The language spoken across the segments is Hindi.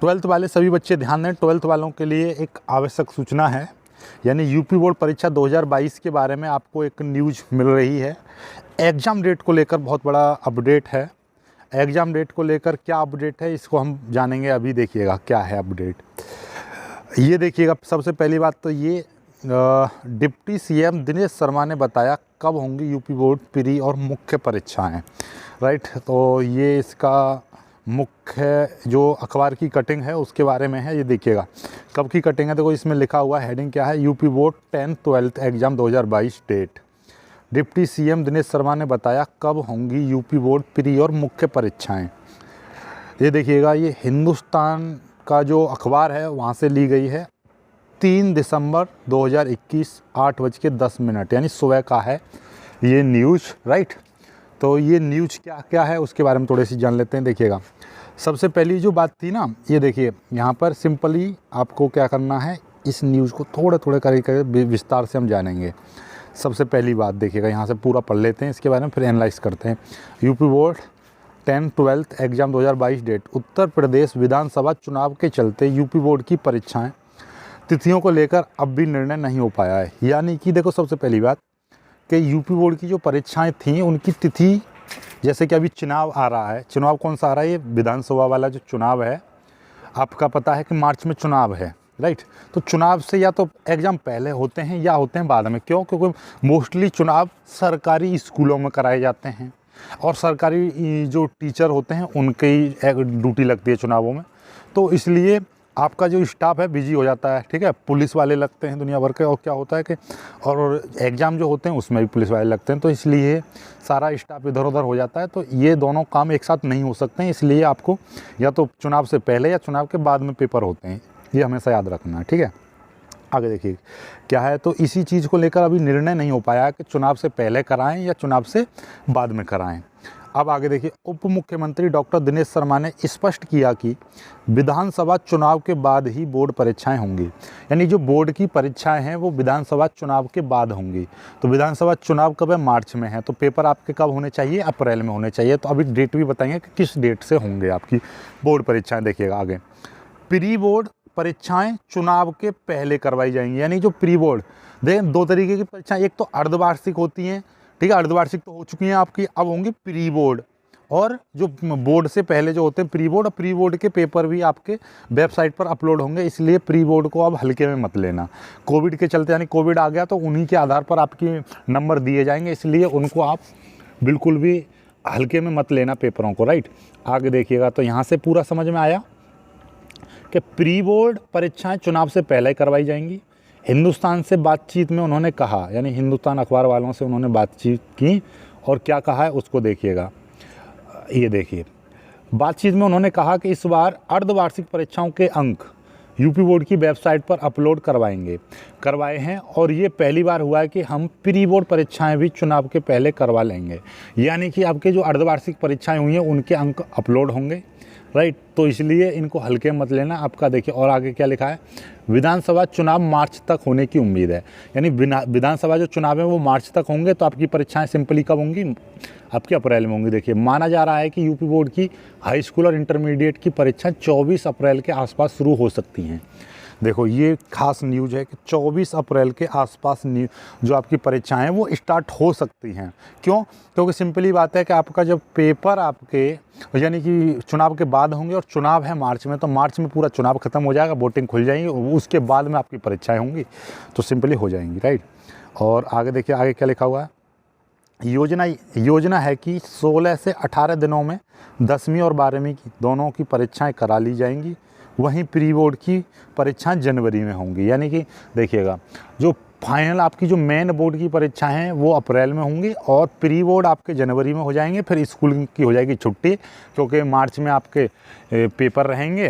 ट्वेल्थ वाले सभी बच्चे ध्यान दें, ट्वेल्थ वालों के लिए एक आवश्यक सूचना है, यानी यूपी बोर्ड परीक्षा 2022 के बारे में आपको एक न्यूज़ मिल रही है। एग्ज़ाम डेट को लेकर बहुत बड़ा अपडेट है। एग्ज़ाम डेट को लेकर क्या अपडेट है इसको हम जानेंगे। अभी देखिएगा क्या है अपडेट। ये देखिएगा, सबसे पहली बात तो ये डिप्टी सीएम दिनेश शर्मा ने बताया कब होंगी यूपी बोर्ड प्री और मुख्य परीक्षाएं, राइट। तो ये इसका मुख्य जो अखबार की कटिंग है उसके बारे में है। ये देखिएगा कब की कटिंग है, देखो इसमें लिखा हुआ हेडिंग क्या है, UP board 10th-12th exam 2022 date. Deputy CM Dinesh Sharma ने बताया कब होंगी यूपी बोर्ड प्री और मुख्य परीक्षाएं। ये देखिएगा, ये हिंदुस्तान का जो अखबार है वहाँ से ली गई है। 3 दिसंबर 2021 8:10 यानी सुबह का है ये न्यूज़, राइट। तो ये न्यूज़ क्या क्या है उसके बारे में थोड़ी सी जान लेते हैं। देखिएगा, सबसे पहली जो बात थी ना, ये देखिए यहाँ पर सिंपली आपको क्या करना है, इस न्यूज़ को थोड़े थोड़े करके विस्तार से हम जानेंगे। सबसे पहली बात देखिएगा, यहाँ से पूरा पढ़ लेते हैं, इसके बारे में फिर एनालाइज करते हैं। यूपी बोर्ड 10th-12th एग्ज़ाम 2022 डेट। उत्तर प्रदेश विधानसभा चुनाव के चलते यूपी बोर्ड की परीक्षाएं तिथियों को लेकर अब भी निर्णय नहीं हो पाया है। यानी कि देखो, सबसे पहली बात कि यूपी बोर्ड की जो परीक्षाएं थी उनकी तिथि, जैसे कि अभी चुनाव आ रहा है, चुनाव कौन सा आ रहा है, ये विधानसभा वाला जो चुनाव है, आपका पता है कि मार्च में चुनाव है, राइट। तो चुनाव से या तो एग्ज़ाम पहले होते हैं या होते हैं बाद में। क्यों? क्योंकि मोस्टली चुनाव सरकारी स्कूलों में कराए जाते हैं और सरकारी जो टीचर होते हैं उनकी ड्यूटी लगती है चुनावों में। तो इसलिए आपका जो स्टाफ है बिजी हो जाता है, ठीक है। पुलिस वाले लगते हैं दुनिया भर के, और क्या होता है कि और एग्ज़ाम जो होते हैं उसमें भी पुलिस वाले लगते हैं, तो इसलिए सारा स्टाफ इधर उधर हो जाता है। तो ये दोनों काम एक साथ नहीं हो सकते हैं, इसलिए आपको या तो चुनाव से पहले या चुनाव के बाद में पेपर होते हैं, ये हमेशा याद रखना है, ठीक है। आगे देखिए क्या है, तो इसी चीज़ को लेकर अभी निर्णय नहीं हो पाया कि चुनाव से पहले कराएं या चुनाव से बाद में कराएं। अब आगे देखिए, उप मुख्यमंत्री डॉक्टर दिनेश शर्मा ने स्पष्ट किया कि विधानसभा चुनाव के बाद ही बोर्ड परीक्षाएं होंगी। यानी जो बोर्ड की परीक्षाएं हैं वो विधानसभा चुनाव के बाद होंगी। तो विधानसभा चुनाव कब है? मार्च में है। तो पेपर आपके कब होने चाहिए? अप्रैल में होने चाहिए। तो अभी डेट भी बताएंगे कि किस डेट से होंगे आपकी बोर्ड परीक्षाएँ। देखिएगा आगे, प्री बोर्ड परीक्षाएं चुनाव के पहले करवाई जाएंगी। यानी जो प्री बोर्ड, देखें 2 तरीके की परीक्षाएं, एक तो अर्धवार्षिक होती हैं, ठीक है, अर्धवार्षिक तो हो चुकी हैं आपकी, अब होंगी प्री बोर्ड। और जो बोर्ड से पहले जो होते हैं प्री बोर्ड, और प्री बोर्ड के पेपर भी आपके वेबसाइट पर अपलोड होंगे। इसलिए प्री बोर्ड को अब हल्के में मत लेना। कोविड के चलते, यानी कोविड आ गया तो उन्हीं के आधार पर आपके नंबर दिए जाएंगे, इसलिए उनको आप बिल्कुल भी हल्के में मत लेना पेपरों को, राइट। आगे देखिएगा, तो यहाँ से पूरा समझ में आया कि प्री बोर्ड परीक्षाएं चुनाव से पहले करवाई जाएंगी। हिंदुस्तान से बातचीत में उन्होंने कहा, यानी हिंदुस्तान अखबार वालों से उन्होंने बातचीत की, और क्या कहा है उसको देखिएगा। ये देखिए, बातचीत में उन्होंने कहा कि इस बार अर्धवार्षिक परीक्षाओं के अंक यूपी बोर्ड की वेबसाइट पर अपलोड करवाए हैं, और ये पहली बार हुआ है कि हम प्री बोर्ड परीक्षाएं भी चुनाव के पहले करवा लेंगे। यानी कि आपके जो अर्धवार्षिक परीक्षाएं हुई हैं उनके अंक अपलोड होंगे, राइट। तो इसलिए इनको हल्के मत लेना। आपका देखिए, और आगे क्या लिखा है, विधानसभा चुनाव मार्च तक होने की उम्मीद है। यानी विधानसभा जो चुनाव है वो मार्च तक होंगे, तो आपकी परीक्षाएं सिंपली कब होंगी? आपकी अप्रैल में होंगी। देखिए, माना जा रहा है कि यूपी बोर्ड की हाई स्कूल और इंटरमीडिएट की परीक्षाएं 24 अप्रैल के आसपास शुरू हो सकती हैं। देखो, ये खास न्यूज़ है कि 24 अप्रैल के आसपास जो आपकी परीक्षाएं हैं वो स्टार्ट हो सकती हैं। क्यों? क्योंकि सिंपली बात है कि आपका जब पेपर आपके यानी कि चुनाव के बाद होंगे, और चुनाव है मार्च में, तो मार्च में पूरा चुनाव ख़त्म हो जाएगा, वोटिंग खुल जाएंगी, उसके बाद में आपकी परीक्षाएं होंगी, तो सिंपली हो जाएंगी, राइट। और आगे देखिए, आगे क्या लिखा हुआ है, योजना है कि 16 से 18 दिनों में 10वीं और 12वीं की दोनों की परीक्षाएं करा ली जाएंगी। वहीं प्री बोर्ड की परीक्षाएं जनवरी में होंगी। यानी कि देखिएगा, जो फाइनल आपकी जो मेन बोर्ड की परीक्षाएं हैं वो अप्रैल में होंगी, और प्री बोर्ड आपके जनवरी में हो जाएंगे। फिर स्कूल की हो जाएगी छुट्टी, क्योंकि मार्च में आपके पेपर रहेंगे,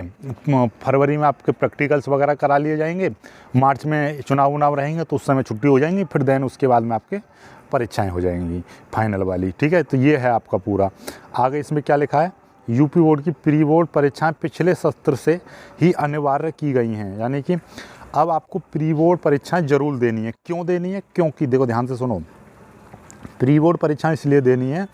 फरवरी में आपके प्रैक्टिकल्स वगैरह करा लिए जाएंगे, मार्च में चुनाव रहेंगे तो उस समय छुट्टी हो जाएंगी, फिर देन उसके बाद में आपके परीक्षाएं हो जाएंगी फाइनल वाली, ठीक है। तो ये है आपका पूरा। आगे इसमें क्या लिखा है, यूपी बोर्ड की प्री बोर्ड परीक्षाएं पिछले सत्र से ही अनिवार्य की गई हैं। यानी कि अब आपको प्री बोर्ड परीक्षाएं जरूर देनी है। क्यों देनी है? क्योंकि देखो, ध्यान से सुनो, प्री बोर्ड परीक्षाएं इसलिए देनी है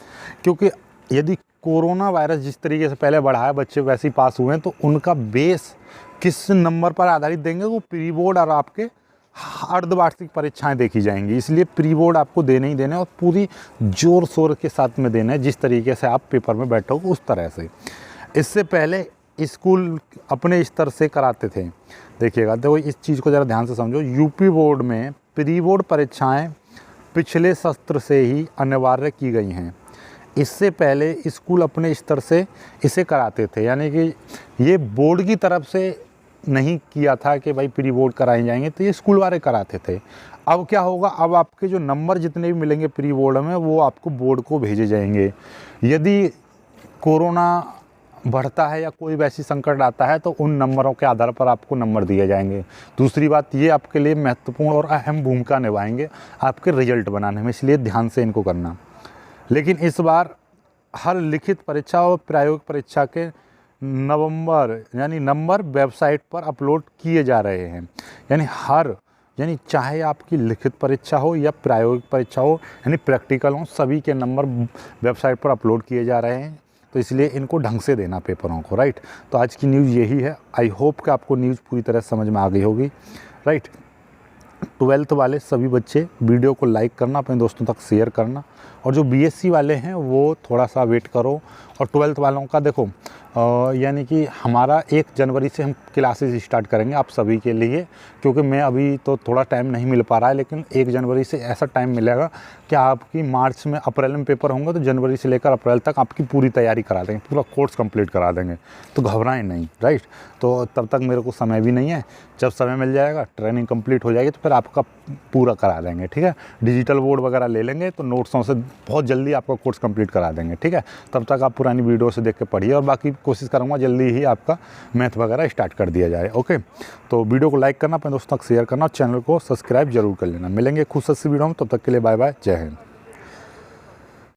क्योंकि यदि कोरोना वायरस जिस तरीके से पहले बढ़ा है, बच्चे वैसे ही पास हुए हैं, तो उनका बेस किस नंबर पर आधारित देंगे, वो प्री बोर्ड और आपके अर्धवार्षिक परीक्षाएं देखी जाएंगी। इसलिए प्री बोर्ड आपको देने ही देने और पूरी जोर शोर के साथ में देना है, जिस तरीके से आप पेपर में बैठोगे उस तरह से। इससे पहले स्कूल अपने स्तर से कराते थे। देखिएगा, देखो इस चीज़ को ज़रा ध्यान से समझो। यूपी बोर्ड में प्री बोर्ड परीक्षाएं पिछले सत्र से ही अनिवार्य की गई हैं। इससे पहले स्कूल अपने स्तर से इसे कराते थे, यानी कि ये बोर्ड की तरफ से नहीं किया था कि भाई प्री बोर्ड कराए जाएंगे, तो ये स्कूल वाले कराते थे। अब क्या होगा, अब आपके जो नंबर जितने भी मिलेंगे प्री बोर्ड में, वो आपको बोर्ड को भेजे जाएंगे। यदि कोरोना बढ़ता है या कोई वैसी संकट आता है, तो उन नंबरों के आधार पर आपको नंबर दिए जाएंगे। दूसरी बात, ये आपके लिए महत्वपूर्ण और अहम भूमिका निभाएंगे आपके रिजल्ट बनाने में, इसलिए ध्यान से इनको करना। लेकिन इस बार हर लिखित परीक्षा और प्रायोगिक परीक्षा के नंबर वेबसाइट पर अपलोड किए जा रहे हैं। यानी चाहे आपकी लिखित परीक्षा हो या प्रायोगिक परीक्षा हो, यानी प्रैक्टिकल हो, सभी के नंबर वेबसाइट पर अपलोड किए जा रहे हैं। तो इसलिए इनको ढंग से देना पेपरों को, राइट। तो आज की न्यूज़ यही है। आई होप कि आपको न्यूज़ पूरी तरह समझ में आ गई होगी, राइट। 12th वाले सभी बच्चे वीडियो को लाइक करना, अपने दोस्तों तक शेयर करना, और जो बीएससी वाले हैं वो थोड़ा सा वेट करो। और 12th वालों का देखो, यानी कि हमारा 1 जनवरी से हम क्लासेस स्टार्ट करेंगे आप सभी के लिए, क्योंकि मैं अभी तो थोड़ा टाइम नहीं मिल पा रहा है, लेकिन 1 जनवरी से ऐसा टाइम मिलेगा कि आपकी मार्च में, अप्रैल में पेपर होंगे, तो जनवरी से लेकर अप्रैल तक आपकी पूरी तैयारी करा देंगे, पूरा कोर्स कंप्लीट करा देंगे। तो घबराएं नहीं, राइट। तो तब तक मेरे को समय भी नहीं है, जब समय मिल जाएगा, ट्रेनिंग कंप्लीट हो जाएगी, तो फिर आपका पूरा करा देंगे, ठीक है। डिजिटल बोर्ड वगैरह ले लेंगे, तो नोट्सों से बहुत जल्दी आपका कोर्स कंप्लीट करा देंगे, ठीक है। तब तक आप पुरानी वीडियो से देख के पढ़िए, और बाकी कोशिश करूँगा जल्दी ही आपका मैथ वगैरह स्टार्ट कर दिया जाए, ओके। तो वीडियो को लाइक करना, अपने दोस्तों तक शेयर करना, और चैनल को सब्सक्राइब जरूर कर लेना। मिलेंगे खुद से वीडियो में, तब तक के लिए बाय बाय, जय हिंद।